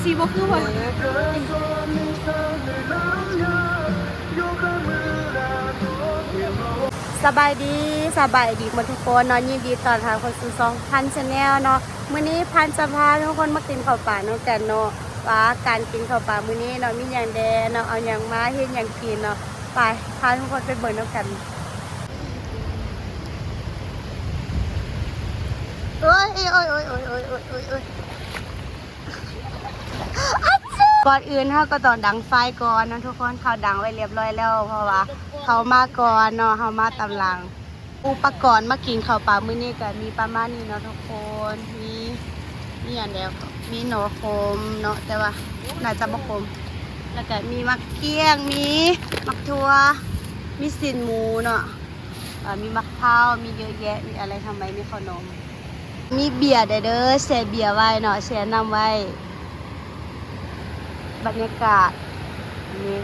สีบ่คือบ่สบายดีหมดทุกคนเนาะยินดีต้อนรับเข้าสู่2,000 Channel เนาะมื้อนี้พันจะพาทุกคนมากินข้าวป่าน้องกันเนาะว่าการกินข้าวป่ามื้อนี้เนาะมีหยังแดเนาะเอาหยังมาเฮ็ดหยังกินเนาะไปพาทุกคนไปเบิ่งน้องกันโอ้ยก่อนอื่นเขาก็ต้องดังไฟก่อนนะทุกคนเขาดังไว้เรียบร้อยแล้วเพราะว่าเขามาก่อนเนาะเขามาตำหลังอุปกรณ์มากินข้าวปลามื้อนี้ก็มีประมาณนี้เนาะทุกคนมีอย่างเดียวมีหน่อคมเนาะแต่ว่าน่าจะบ่คมแล้วก็มีมักเกี้ยงมีมักทั่วมีสินหมูเนาะมีมะพร้าวมีเยอะแยะมีอะไรทำไมมีขนมมีเบียร์เด้อแช่เบียร์ไว้เนาะแช่น้ำไว้บรรยากาศนี้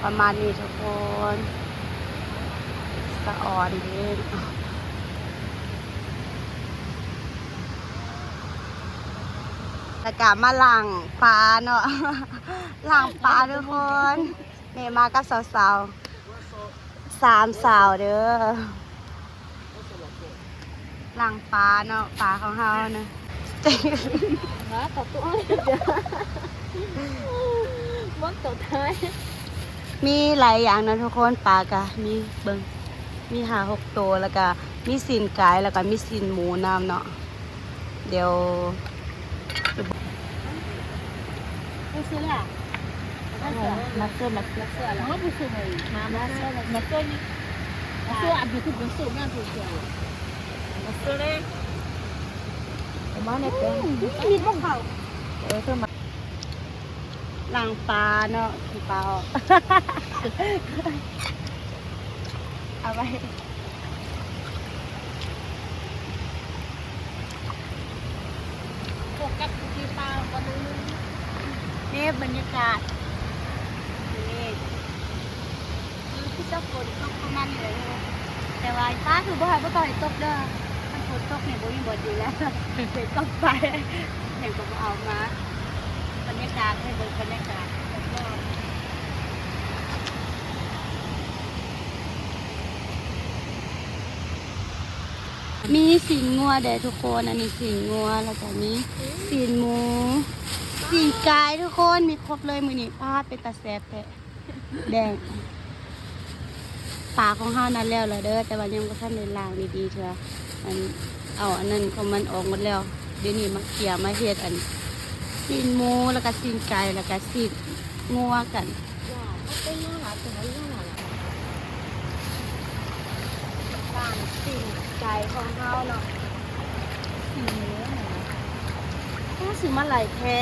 ประมาณนี้ทุกคนสะอ่อนดีแล้วก็มาหลังปลาเนาะหลังปลาทุกคนเนี่ยมากับสาวๆ3 สาวเด้อหลังปลาเนาะปลาของเฮาเนาะมาตบตัวมันตบท้ายมีหลายอย่างนะทุกคนปลากะมีเบิ่งมี5-6 ตัวแล้วก็มีสินไก่แล้วก็มีสินหมูน้ำเนาะเดี๋ยวไม่ซื้อแหละมาเสื้ออะไรไม่ซื้อเลยมาเสื้อนี่เสื้ออันนี้คือเป็นสูตรแม่ถูกใจมาเสื้อเลยมาในเป็นมีพวกเขาเสื้อมาหลังปลาเนาะคือปลาออกเอาไว้โฟกัสที่ปลาก็ดูนี่บรรยากาศนี่คือจะฝนตกประมาณนี้เลยแต่ว่าฟ้าคือบ่อยบ่ต่อยตกเด้อมันฝนตกเนี่ยบ่มีบ่ดีแล้วฝนตกไปอย่างก็เอามาบรรยากาศให้เบิ่งบรรยากาศมีสินงัวเด้ทุกคนอันนี้สินงัวแล้วก็มีสินหมูสินไก่ทุกคนมีครบเลยมื้อนี้ปลาเป็นตาแซ่บแท้แดงปลาของเฮานั้นแล้วเด้อแต่ว่ายังบ่ทันได้ล้างดีๆเถอะเอาอันนั้นของมันออกหมดแล้วเดี๋ยวนี้มาเกี่ยมาเฮ็ดอันสินหมูแล้วก็สินไก่แล้วก็สินงัวกันร้านสินไก่ของเฮาเนาะสินหมูถ้าสิมาหลายแท้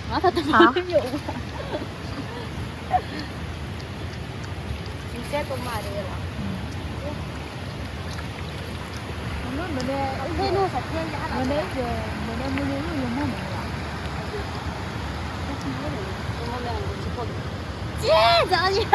อ๋อถ้าต้องอยู่มีเจ๊ตัวมาเลยเหรอนู่นสัตว์เลี้ยงยาอะไรเจ๊จะเอาอย่าง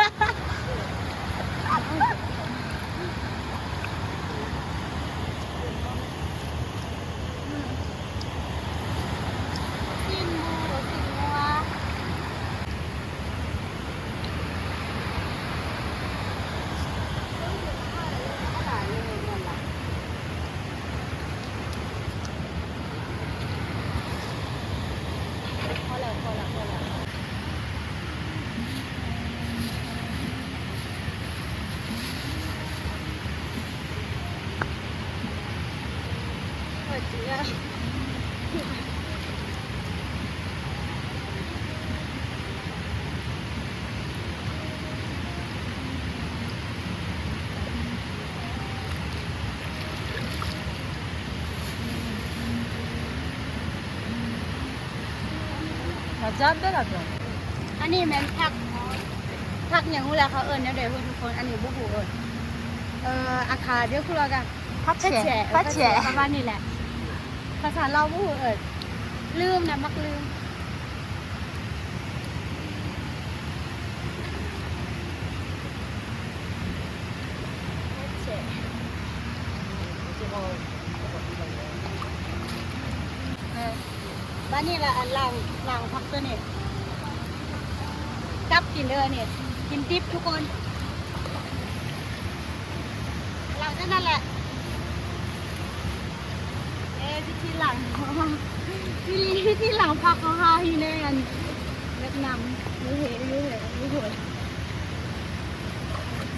อันนี้แม่นผักอย่างงูแหละเขาเอิญเนี่ยเดี๋ยวทุกคนอันนี้บุกเอิญอาคาเดี๋ยวคุณเรากันพัดแฉะประมาณนี้แหละภาษาเราบุกเอิญลืมนะมักลืม บ้านนี่แหละอันหลังพักตัวเนี่ยจับกินเด้อเนี่ยกินดิบทุกคนหลังนั่นแหละที่หลังที่หลังพักเขาหาที่แน่กันเล็กนำรู้เหตุ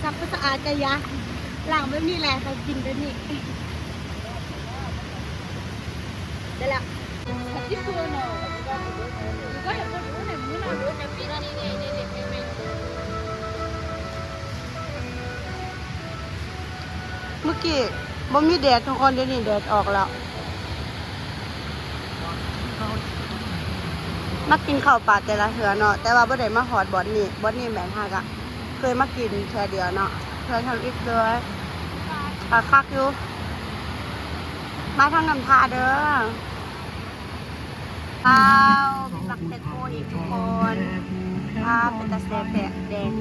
ซักก็สะอาดกันยะหลังแบบนี้แหละเขากินแบบนี้ได้ละที่ตัวเนาะก็เห็นคนรู้เห็นมือหน่อยรู้แต่ปีนี้เนี่ยเมื่อกี้บ่มีแดดทุกคนเดี๋ยวนี้แดดออกแล้วมากินข้าวปลาแต่ละเถื่อเนาะแต่ว่าบ่ได้มาหอดบอนนี่แม่นฮักอะเคยมากินแค่เดียวเนาะเคยทำอีกเลยคักอยู่มาทางน้ำทาเด้อข้าวมีปักเต็กโกอีกทุกคนข้าวเป็นตะแซ่บแดง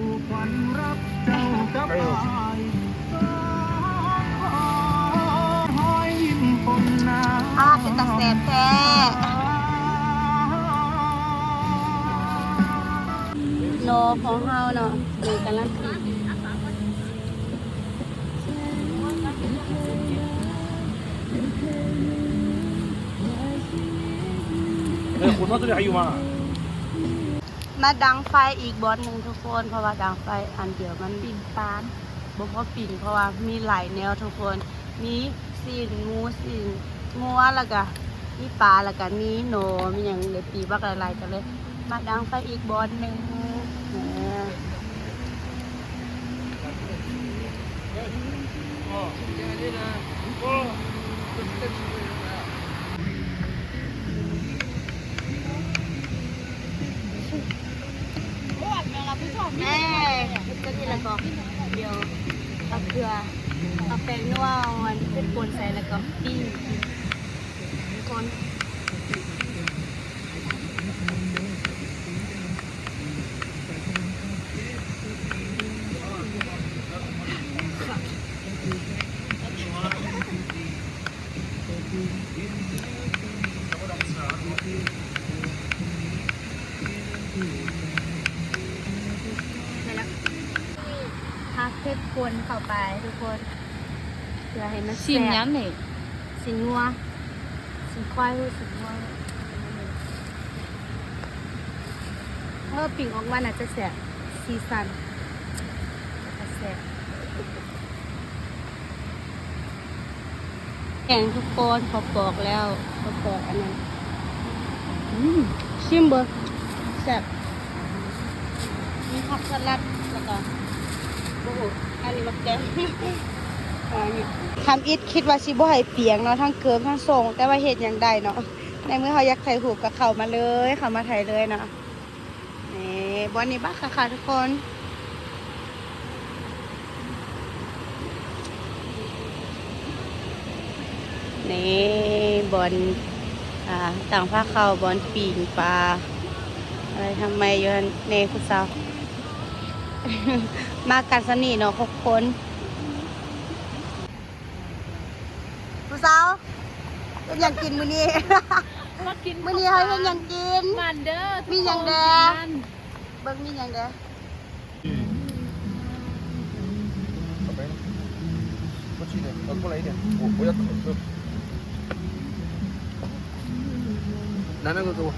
ข้าวเป็นตะแซ่บแท้โลของเฮาเนาะดูกันละทีมาดังไฟอีกบอสหนึ่งทุกคนเพราะว่าดังไฟอันเดียวมันปิ่นปานบ่พอปิ่นเพราะว่ามีหลายแนวทุกคนมีซีนงูซีนงัวแล้วก็มีปลาแล้วก็มีโหนมีอย่างเล็บปีบักหลายๆกันเลยมาดังไฟอีกบอสหนึ่งแม่ก็ที่ละก็เดี๋ยวเอาเกลือเอาแป้งนัวมันเป็นปนใส่แล้วก็ปิ้งทุกคนพักเพชรคนเข้าไปทุกคนเพื่อให้มันแซ่บ สินย้ำไหน สินงัวสินควายสินงัวปิ่งออกมาน่าจะแซ่บซีซันจะแซ่บแกงทุกคนเขาปอกแล้วเขาปอกอันนั้นชิมเบอร์แซ่บมีผักสลัดแล้วก็โอ้โหอันนี้บักแดงทำอิดคิดว่าสิบ่ให้เปียงเนาะทั้งเกิมทั้งส่งแต่ว่าเฮ็ดอย่างใดเนาะในเมื่อเขาอยากถ่ายรูปกับเขามาเลยเขามาถ่ายเลยเนาะนี่บอนนี้บ้าค่ะทุกคนนี่บอนต่างภาคเขาบอนปีนปลาอะไรทำไมอยู่ในคุณสาวมากันสนิทเนาะ6 คนผู้สาวเป็นยังกินมื้อนี้ มื้อนี้ให้เป็นยังกิน มันเด้อ มีหยังแดเบิ่งมีหยังแด 过去一点，过来一点，我要拿那个给我。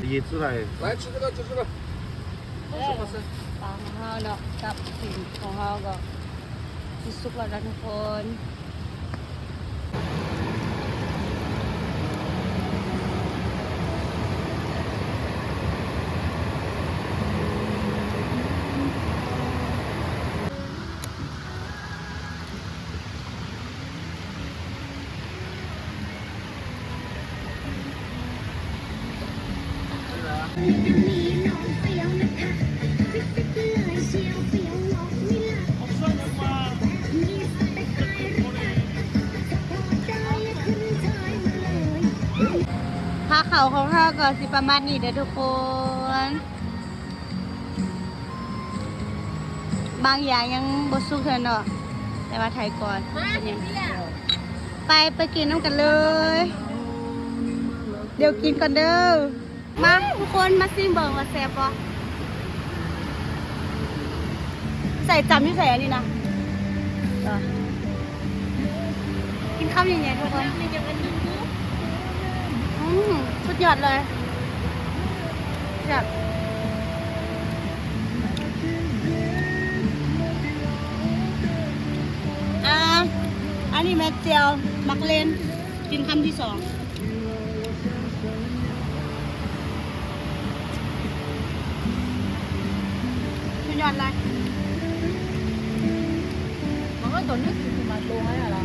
椰子来，来吃这个，吃这个。 ปลาของเฮาเนาะกับสิ่งของเฮาก็ที่สุกแล้วนะทุกคนผ้าขาวของเฮาก็สิประมาณนี้เด้อทุกคนบางอย่างยังบ่สุกเท่าเนาะแต่ว่าถ่ายก่อนเป็นหยังไปกินน้ำกันเลย เดี๋ยวกินก่อนเด้อมาทุกคนมาซิมเบิร์ว่าแซ่บปะใส่จำที่ใส่อันนี้นะกินข้าวยังไงทุกคนสุดยอดเลยแบบอันนี้แม่เจียวมักเลนกินคำที่ 2สุดยอดเลยมันก็ตัวนึกถึงมาตัวให้อะไร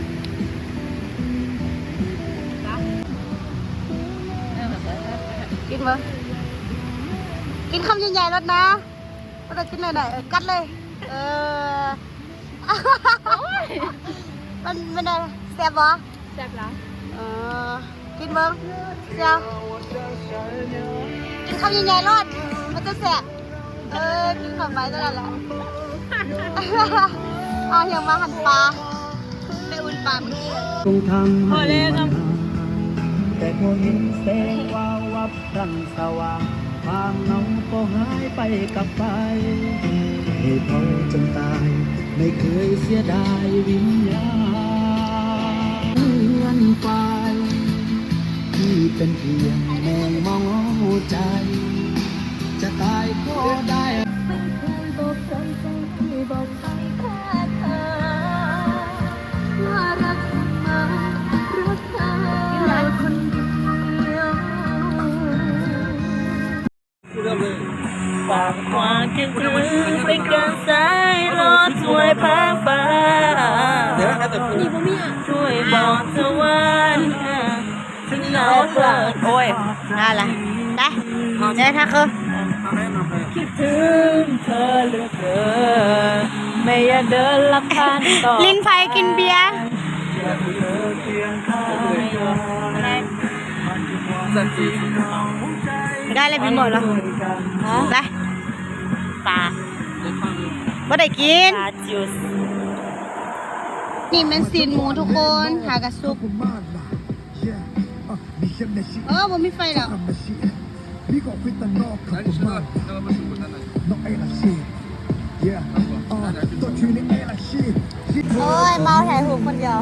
กินมั้ยกินคำใหญ่ๆแล้วนะก็จะกินหน่อยๆกัดเลยมันได้แซ่บบ่แซ่บแล้วกินเบิ้งเจ้ากินคำใหญ่ๆรอดมันจะแซ่บกินข้าวไปตลอดแหละเอาอย่างมาหั่นปลาไปอุ่นปลาเมื่อกี้พอแล้วครับแต่พอเห็นแสงวาววับรังสว่างความเหงาก็หายไปกับไฟให้พอจนตายไม่เคยเสียดายวิญญาณเงินไฟที่เป็นเพียงแมงมองใจจะตายก็ได้ไม่เคยบอกใครที่บอกใครแค่เธอว่ารักเสมอรักเธอคนเดียวฝากความคิดถึงไปกันสายรอช่วยพักฟ้าช่วยบอกเธอว่าถึงเราเกิดโอ้ยน่าละได้ได้ทักคือคิดถึงเธอเหลือเกินไม่อยากเดินลับผ่านต่อลิ้นไฟกินเบียร์ได้เลยเป็นหมดแล้วได้ปลาบ่ได้กินนี่มันซีนหมูทุกคนหากระซุกบ่มีไฟแล้วโอ้ยเมาแถวหูคนเดียว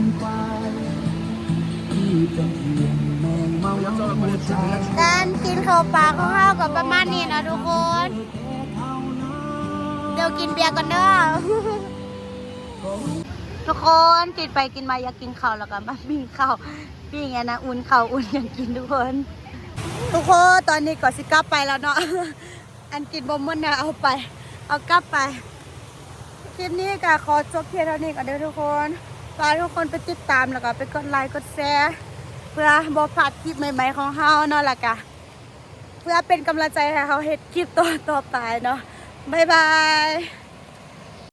การกินข้าวปลาของเรากับประมาณนี้นะทุกคนเดี๋ยวกินเบียร์กันเด้อทุกคนกินไปกินมาอยากกินข้าวแล้วก็มาปิ้งข้าวปิ้งไงนะอุ่นข้าวอุ่นอยากกินทุกคนตอนนี้ก็สิกลับไปแล้วเนาะอันกินบ่มื้อน่ะเอากลับไปคลิปนี้ก็ขอจบเพียงเท่านี้ก่อนเด้อทุกคนฝากทุกคนไปติดตามแล้วก็ไปกดไลค์กดแชร์เพื่อบ่พลาดคลิปใหม่ๆของเฮาเนาะล่ะก็เพื่อเป็นกำลังใจให้เฮาเฮ็ดคลิปต่อไปเนาะบ๊ายบาย